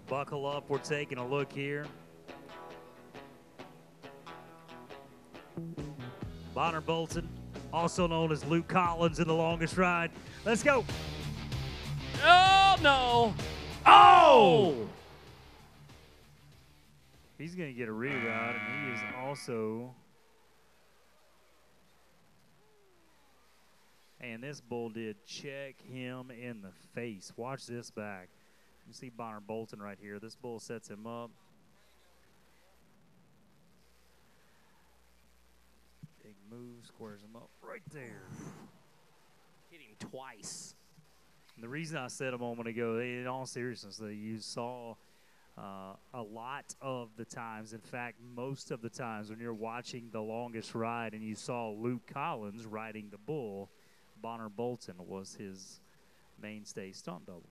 Buckle up, we're taking a look here. Bonner Bolton, also known as Luke Collins in the longest ride. Let's go. Oh, no. Oh! He's going to get a reride, and he is also... And this bull did check him in the face. Watch this back. You see Bonner Bolton right here. This bull sets him up. Big move, squares him up right there. Hit him twice. And the reason I said a moment ago, in all seriousness, that you saw a lot of the times, in fact, most of the times when you're watching the longest ride and you saw Luke Collins riding the bull, Bonner Bolton was his mainstay stunt double.